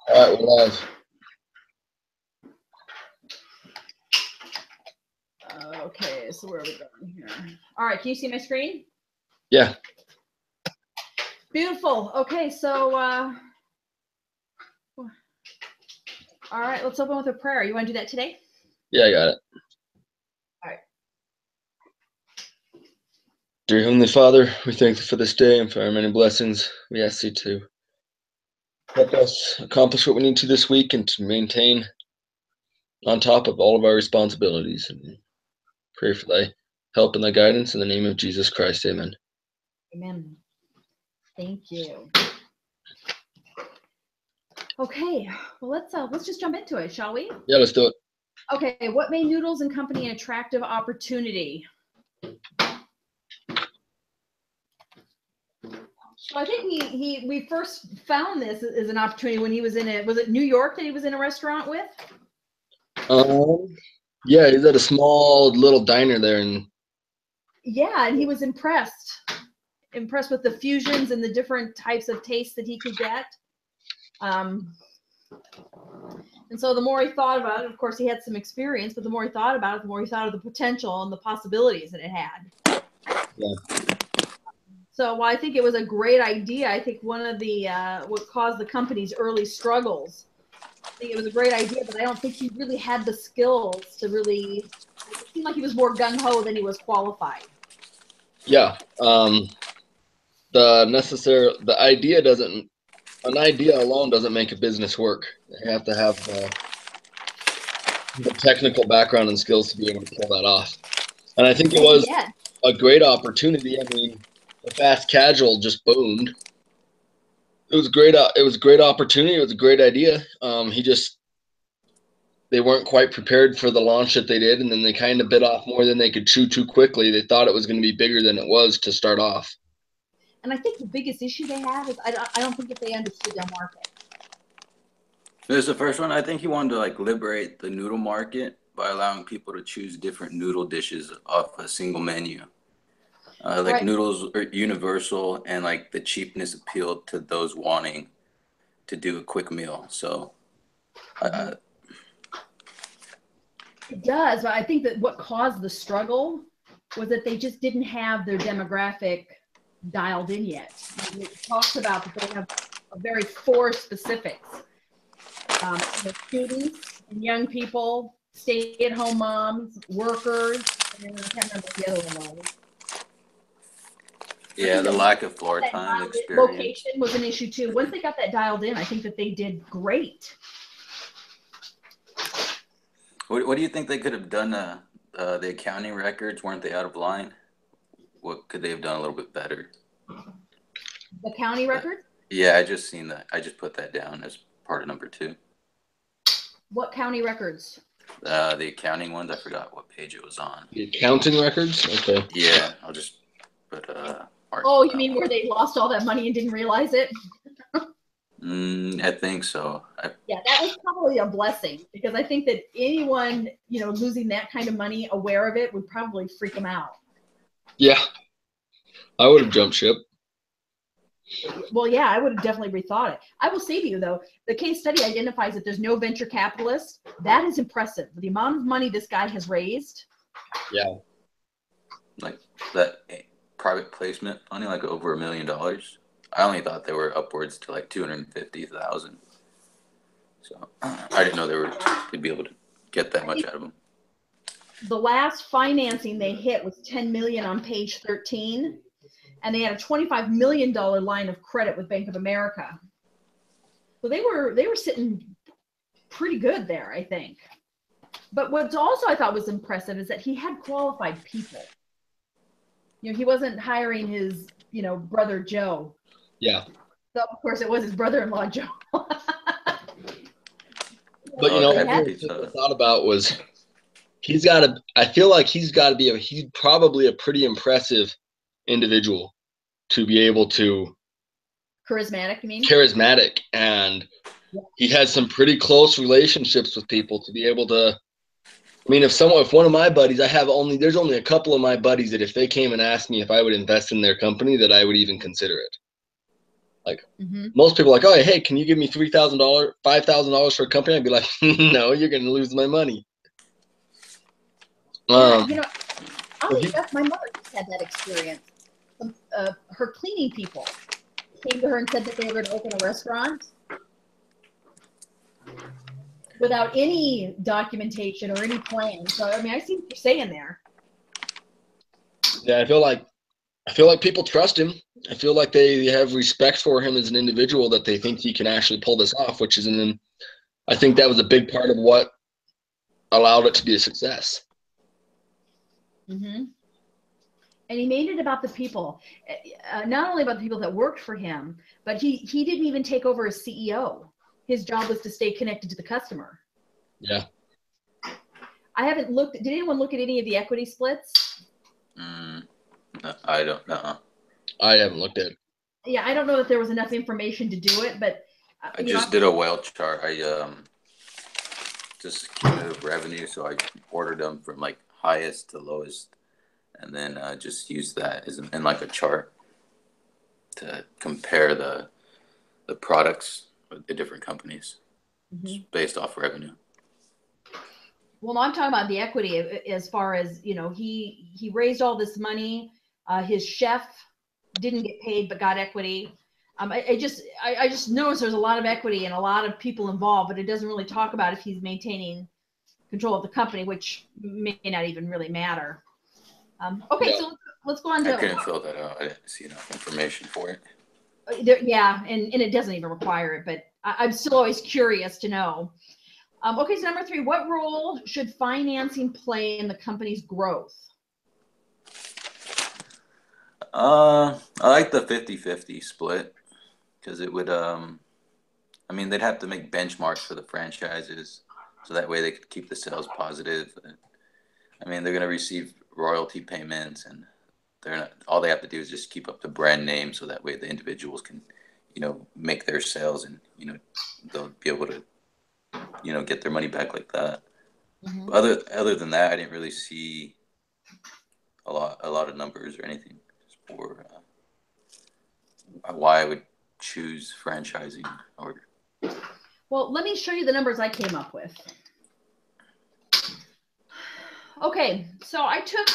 All right, we're live. Okay, so where are we going here? All right, can you see my screen? Yeah. Beautiful. Okay, so all right, let's open with a prayer. You want to do that today? Yeah, I got it. All right. Dear Heavenly Father, we thank you for this day and for our many blessings. We ask you to help us accomplish what we need to this week and to maintain on top of all of our responsibilities. And pray for thy help and thy guidance in the name of Jesus Christ. Amen. Amen. Thank you. Okay, well let's just jump into it, shall we? Yeah, let's do it. Okay, what made Noodles and Company an attractive opportunity? So I think we first found this as an opportunity when he was in it. Was it New York that he was in a restaurant with? Yeah, he's at a small little diner there, and yeah, and he was impressed with the fusions and the different types of tastes that he could get. And so the more he thought about it, of course he had some experience, but the more he thought about it, the more he thought of the potential and the possibilities that it had. Yeah. So while I think it was a great idea, I think one of the what caused the company's early struggles, I think it was a great idea, but I don't think he really had the skills to really, it seemed like he was more gung-ho than he was qualified. Yeah. The idea doesn't, an idea alone doesn't make a business work. You have to have the technical background and skills to be able to pull that off. And I think it was a great opportunity. I mean, the fast casual just boomed. It was great. It was a great opportunity. It was a great idea. They weren't quite prepared for the launch that they did, and then they kind of bit off more than they could chew too quickly. They thought it was going to be bigger than it was to start off. And I think the biggest issue they have is I don't think that they understood their market. This is the first one. I think he wanted to like liberate the noodle market by allowing people to choose different noodle dishes off a single menu. Right. Noodles are universal, and like the cheapness appealed to those wanting to do a quick meal. So it does, but I think that what caused the struggle was that they just didn't have their demographic dialed in yet. It talks about that they have a very four specifics. The students and young people, stay-at-home moms, workers, and I can't remember what the other one was. Yeah, the lack of floor time experience. Location was an issue too. Once they got that dialed in, I think that they did great. What do you think they could have done? The accounting records, weren't they out of line? What could they have done a little bit better? The county record? Yeah, I just seen that. I just put that down as part of number 2. What county records? The accounting ones. I forgot what page it was on. The accounting records? Okay. Yeah, I'll just put oh, you mean where they lost all that money and didn't realize it? I think so. Yeah, that was probably a blessing, because I think that anyone, losing that kind of money aware of it would probably freak them out. Yeah, I would have jumped ship. Well, yeah, I would have definitely rethought it. I will say to you, though, the case study identifies that there's no venture capitalists. That is impressive. The amount of money this guy has raised. Yeah. Like that private placement money, like over $1 million. I only thought they were upwards to like 250,000. So I didn't know they'd be able to get that much out of them. The last financing they hit was $10 million on page 13. And they had a $25 million line of credit with Bank of America. So they were sitting pretty good there, I think. But what also I thought was impressive is that he had qualified people. He wasn't hiring his, brother Joe. Yeah. So of course it was his brother-in-law Joe. But I thought about was I feel like he's probably a pretty impressive individual to be able to. Charismatic, you mean? Charismatic, and he has some pretty close relationships with people to be able to. I mean, if one of my buddies, there's only a couple of my buddies that if they came and asked me if I would invest in their company, that I would even consider it. Like Mm-hmm. most people are like, oh, hey, can you give me $3,000, $5,000 for a company? I'd be like, no, you're going to lose my money. Yeah, you know, he- my mother just had that experience. Her cleaning people came to her and said that they were going to open a restaurant without any documentation or any plan. So, I mean, I see what you're saying there. Yeah, I feel like people trust him. I feel like they have respect for him as an individual, that they think he can actually pull this off, which is I think that was a big part of what allowed it to be a success. Mm-hmm. And he made it about the people, not only about the people that worked for him, but he didn't even take over as CEO. His job was to stay connected to the customer. Yeah. I haven't looked. Did anyone look at any of the equity splits? No, I don't know. I haven't looked at it. Yeah, I don't know that there was enough information to do it, but I just did a whale chart. I just cumulative revenue, so I ordered them from like highest to lowest, and then just use that as in like a chart to compare the products with the different companies based off revenue. Well, no, I'm talking about the equity as far as, you know, he raised all this money. His chef didn't get paid but got equity. I just noticed there's a lot of equity and a lot of people involved, but it doesn't really talk about if he's maintaining control of the company, which may not even really matter. Okay, no. So let's go on to. I couldn't fill that out. I didn't see enough information for it. Yeah, and it doesn't even require it, but I'm still always curious to know. Okay, so number 3, what role should financing play in the company's growth? I like the 50-50 split, because it would, I mean, they'd have to make benchmarks for the franchises, so that way they could keep the sales positive. I mean, they're going to receive royalty payments, and all they have to do is just keep up the brand name, so that way the individuals can, you know, make their sales, and, you know, they'll be able to, you know, get their money back like that. Mm-hmm. Other than that, I didn't really see a lot of numbers or anything for why I would choose franchising. Well, let me show you the numbers I came up with. Okay, so I took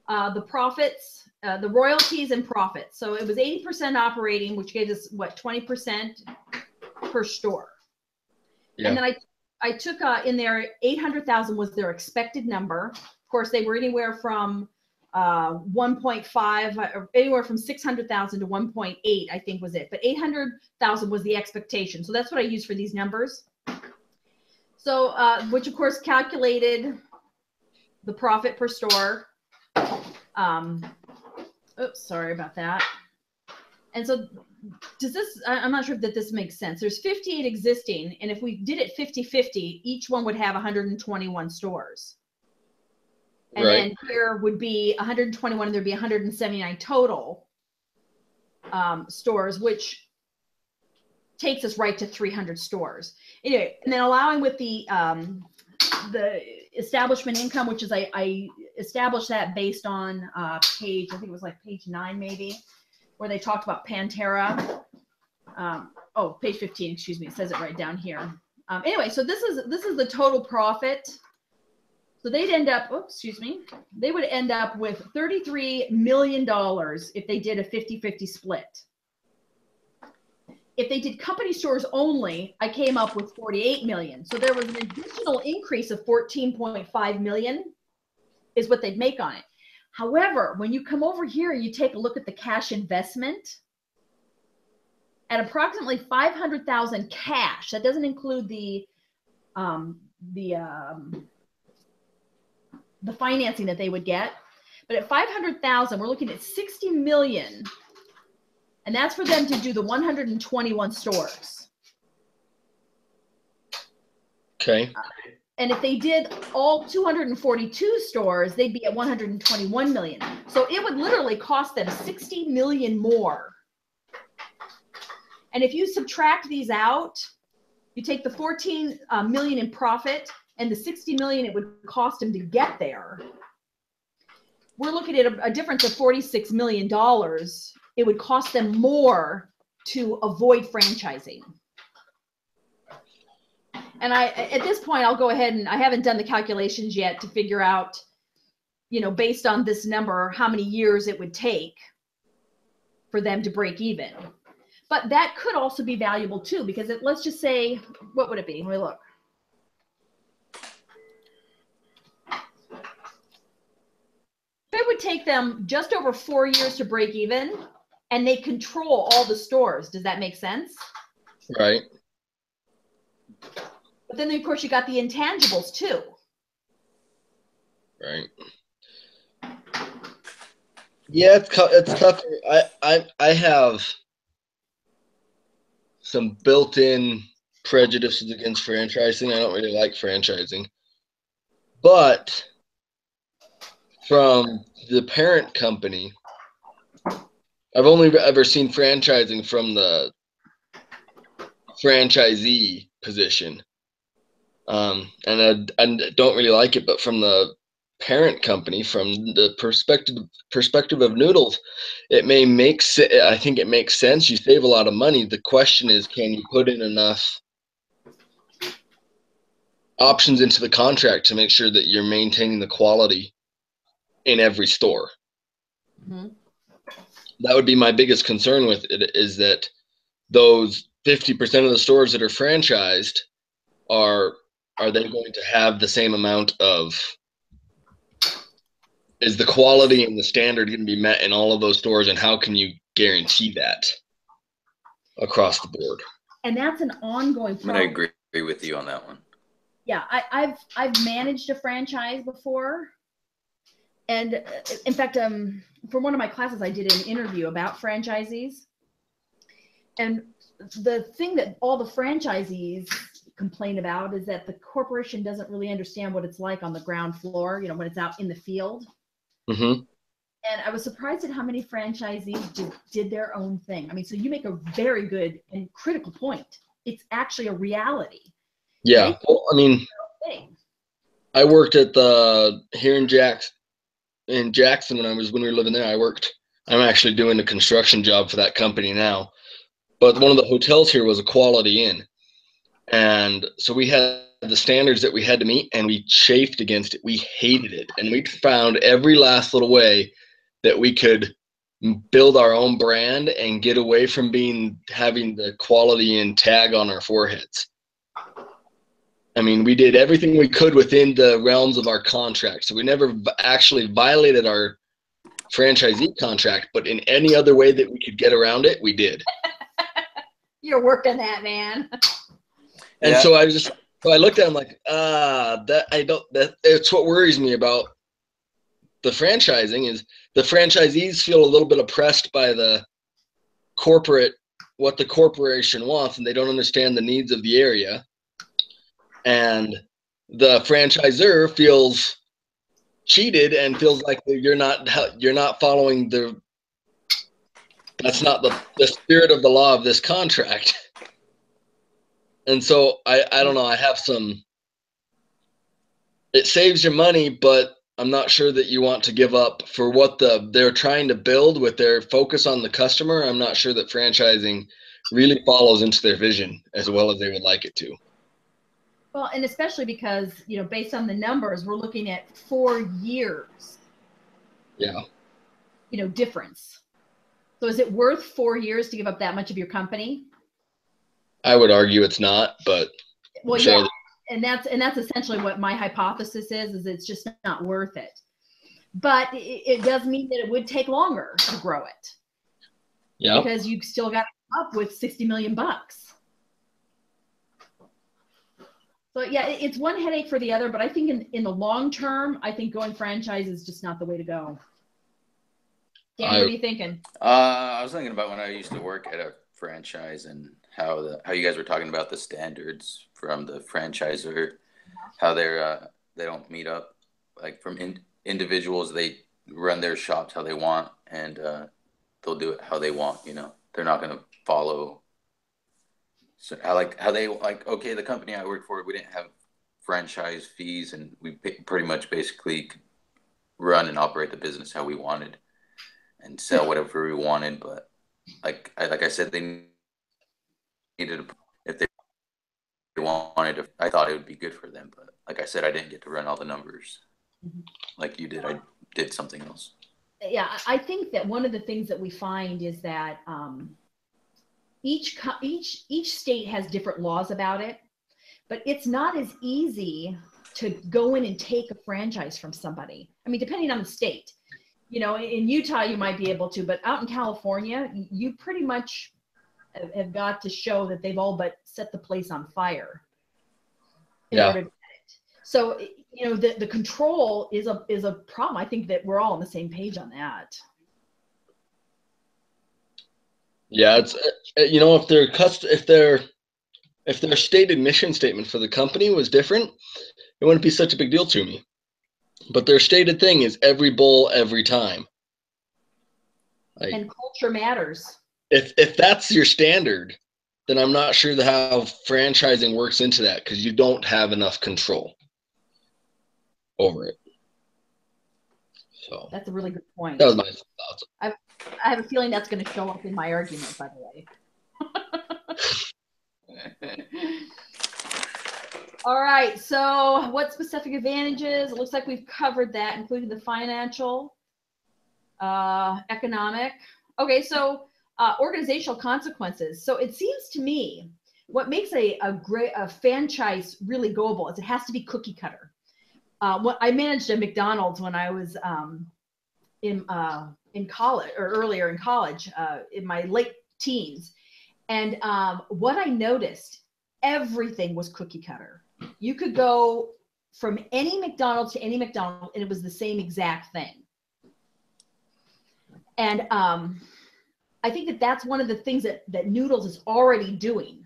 the profits, the royalties and profits. So it was 80% operating, which gave us what, 20% per store. Yeah. And then I took in there 800,000 was their expected number. Of course, they were anywhere from 1.5, anywhere from 600,000 to 1.8, I think was it. But 800,000 was the expectation. So that's what I used for these numbers. So, which of course calculated the profit per store. Oops, sorry about that. And so does this, I'm not sure that this makes sense. There's 58 existing, and if we did it 50-50, each one would have 121 stores. And right. Then here would be 121, and there'd be 179 total stores, which takes us right to 300 stores. Anyway, and then allowing with the establishment income, which is I established that based on page, I think it was like page 9 maybe, where they talked about Pantera. Page 15, excuse me, it says it right down here. Anyway, so this is the total profit. So they'd end up, they would end up with $33 million if they did a 50-50 split. If they did company stores only, I came up with 48 million. So there was an additional increase of 14.5 million is what they'd make on it. However, when you come over here and you take a look at the cash investment, at approximately 500,000 cash, that doesn't include the financing that they would get, but at 500,000, we're looking at 60 million. And that's for them to do the 121 stores. Okay. And if they did all 242 stores, they'd be at 121 million. So it would literally cost them 60 million more. And if you subtract these out, you take the 14 million in profit and the 60 million it would cost them to get there. We're looking at a difference of $46 million it would cost them more to avoid franchising. And at this point, I'll go ahead and I haven't done the calculations yet to figure out, based on this number, how many years it would take for them to break even. But that could also be valuable too, because let's just say, what would it be? Let me look. It would take them just over 4 years to break even, and they control all the stores. Does that make sense? Right. But then, of course, you got the intangibles too. Right. Yeah, it's tough. I have some built-in prejudices against franchising. I don't really like franchising. But from the parent company, I've only ever seen franchising from the franchisee position. And I don't really like it, but from the parent company, from the perspective of Noodles, I think it makes sense. You save a lot of money. The question is, can you put in enough options into the contract to make sure that you're maintaining the quality in every store? Mm-hmm. That would be my biggest concern with it, is that those 50% of the stores that are franchised are they going to have the same amount of, is the quality and the standard going to be met in all of those stores, and how can you guarantee that across the board? And that's an ongoing problem. I'm going to agree with you on that one. Yeah, I've managed a franchise before. And in fact, for one of my classes, I did an interview about franchisees. And the thing that all the franchisees complain about is that the corporation doesn't really understand what it's like on the ground floor, when it's out in the field. Mm-hmm. And I was surprised at how many franchisees did their own thing. I mean, so you make a very good and critical point. It's actually a reality. Yeah. Well, I mean, I worked at here in Jackson when we were living there. I'm actually doing a construction job for that company now. But one of the hotels here was a Quality Inn. And so we had the standards that we had to meet, and we chafed against it. We hated it. And we found every last little way that we could build our own brand and get away from having the Quality Inn tag on our foreheads. I mean, we did everything we could within the realms of our contract. So we never actually violated our franchisee contract, but in any other way that we could get around it, we did. You're working that, man. And so I looked at him like, it's what worries me about the franchising is the franchisees feel a little bit oppressed by what the corporation wants, and they don't understand the needs of the area. And the franchisor feels cheated and feels like you're not following that's not the spirit of the law of this contract. And so I don't know, I have it saves you money, but I'm not sure that you want to give up for what they're trying to build with their focus on the customer. I'm not sure that franchising really follows into their vision as well as they would like it to. Well, and especially because, based on the numbers, we're looking at 4 years. Yeah. Difference. So is it worth 4 years to give up that much of your company? I would argue it's not, but well, sure. Yeah, and that's essentially what my hypothesis is it's just not worth it. But it does mean that it would take longer to grow it. Yeah. Because you still got to come up with $60 million. So yeah, it's one headache for the other, but I think in the long term, I think going franchise is just not the way to go. Dan, what are you thinking? I was thinking about when I used to work at a franchise and how you guys were talking about the standards from the franchisor, how they don't meet up, like from individuals, they run their shops how they want, and they'll do it how they want. They're not going to follow. So okay, the company I worked for, we didn't have franchise fees, and we pretty much basically could run and operate the business how we wanted. and sell whatever we wanted. But like I said, they needed if they wanted to. I thought it would be good for them, but like I said, I didn't get to run all the numbers like you did. I did something else. Yeah, I think that one of the things that we find is that each state has different laws about it, but it's not as easy to go in and take a franchise from somebody. I mean, depending on the state, you know, in Utah you might be able to, but out in California, you pretty much have got to show that they've all but set the place on fire in order to get it. So, you know, the control is a problem. I think that we're all on the same page on that. Yeah, it's you know, if their stated mission statement for the company was different, it wouldn't be such a big deal to me. But their stated thing is every bowl, every time. Like, and culture matters. If that's your standard, then I'm not sure how franchising works into that, because you don't have enough control over it. So that's a really good point. That was my thoughts. I have a feeling that's going to show up in my argument, by the way. All right, so what specific advantages? It looks like we've covered that, including the financial, economic. Okay, so organizational consequences. So it seems to me what makes a franchise really goable is it has to be cookie cutter. I managed a McDonald's when I was in college, or earlier in college, in my late teens. And what I noticed, everything was cookie cutter. You could go from any McDonald's to any McDonald's and it was the same exact thing. And I think that that's one of the things that Noodles is already doing.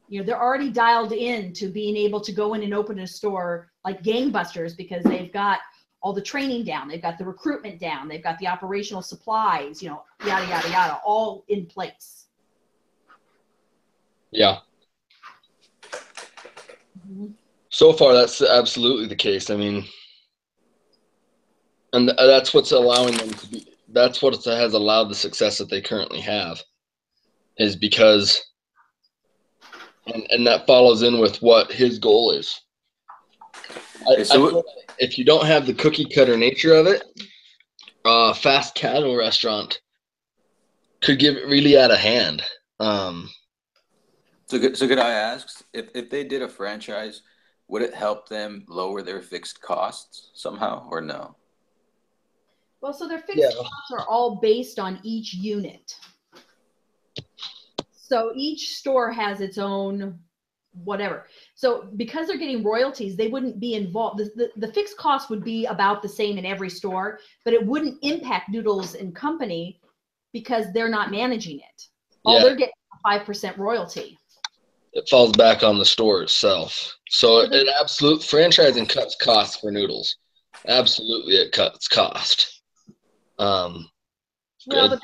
You know, they're already dialed in to being able to go in and open a store like gangbusters, because they've got all the training down, they've got the recruitment down, they've got the operational supplies, you know, yada, yada, yada, all in place. Yeah. Mm-hmm. So far, that's absolutely the case. I mean, and that's what's allowing them to be, that's what has allowed the success that they currently have, is because, and that follows in with what his goal is. I feel like if you don't have the cookie cutter nature of it, fast casual restaurant could get really out of hand. So could I ask, if they did a franchise, would it help them lower their fixed costs somehow, or no? Well, so their fixed costs are all based on each unit. So each store has its own whatever. So because they're getting royalties, they wouldn't be involved. The fixed cost would be about the same in every store, but it wouldn't impact Noodles and Company because they're not managing it. All they're getting a 5% royalty. It falls back on the store itself. So it absolute franchising cuts costs for Noodles. Absolutely, it cuts cost. Well, but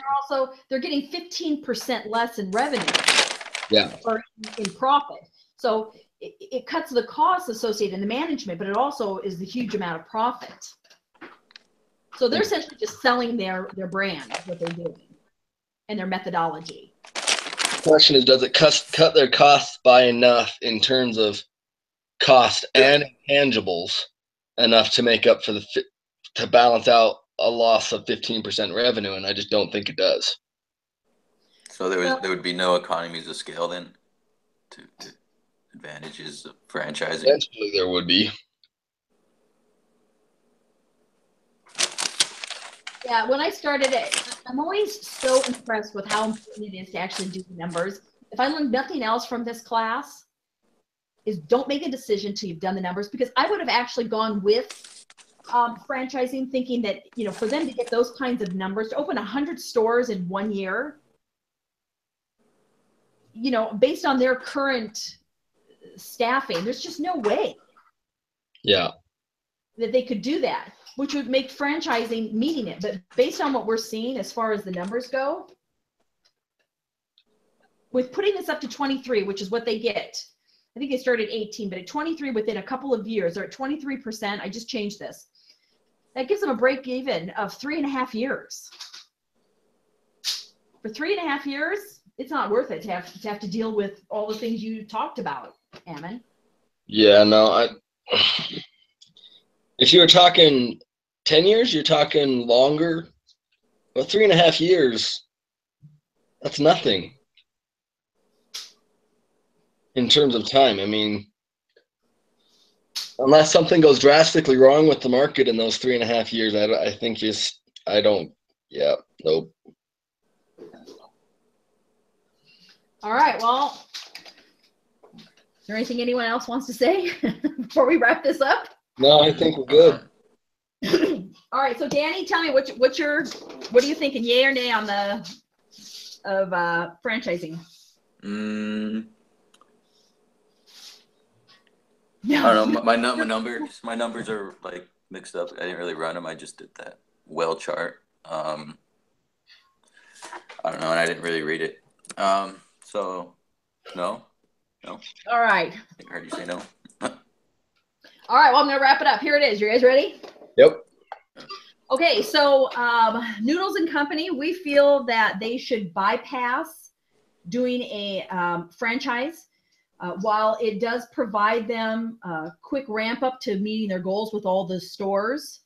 they're getting 15% less in revenue. Yeah. Or in profit. So it cuts the costs associated in the management, but it also is the huge amount of profit. So they're essentially just selling their brand, what they're doing, and their methodology. The question is, does it cut their costs by enough in terms of cost and intangibles enough to make up for to balance out a loss of 15% revenue? And I just don't think it does. So there would be no economies of scale then to advantages of franchising? Eventually there would be. Yeah, when I started it, I'm always so impressed with how important it is to actually do the numbers. If I learned nothing else from this class, is don't make a decision till you've done the numbers, because I would have actually gone with franchising, thinking that, you know, for them to get those kinds of numbers, to open 100 stores in 1 year, you know, based on their current staffing, there's just no way. Yeah. That they could do that, which would make franchising meeting it. But based on what we're seeing as far as the numbers go, with putting this up to 23, which is what they get, I think they started 18, but at 23 within a couple of years, they're at 23%. I just changed this. That gives them a break even of 3.5 years. for 3.5 years, it's not worth it to have to deal with all the things you talked about, Ammon. Yeah, no, if you were talking 10 years, you're talking longer. Well, 3.5 years, that's nothing in terms of time. I mean, unless something goes drastically wrong with the market in those 3.5 years, I think yeah, nope. All right, well, is there anything anyone else wants to say before we wrap this up? No, I think we're good. All right, so Danny, tell me what are you thinking, yay or nay on franchising? I don't know. My numbers are like mixed up. I didn't really run them. I just did that well chart. I don't know, and I didn't really read it. So no. All right. I heard you say no. All right, well, I'm gonna wrap it up. Here it is. You guys ready? Yep. Okay, so Noodles and Company, we feel that they should bypass doing a franchise. While it does provide them a quick ramp up to meeting their goals with all the stores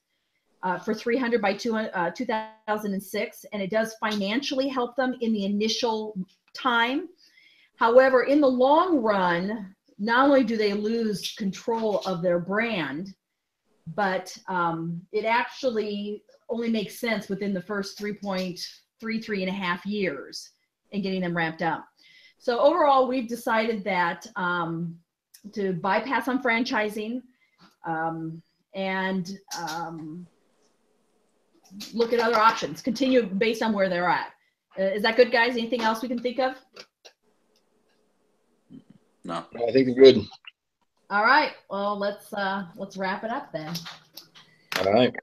for 300 by 2006, and it does financially help them in the initial time. However, in the long run, not only do they lose control of their brand, but it actually only makes sense within the first 3.5 years in getting them ramped up. So overall, we've decided that to bypass on franchising and look at other options, continue based on where they're at. Is that good, guys? Anything else we can think of? No. I think we're good. All right. Well, let's wrap it up then. All right.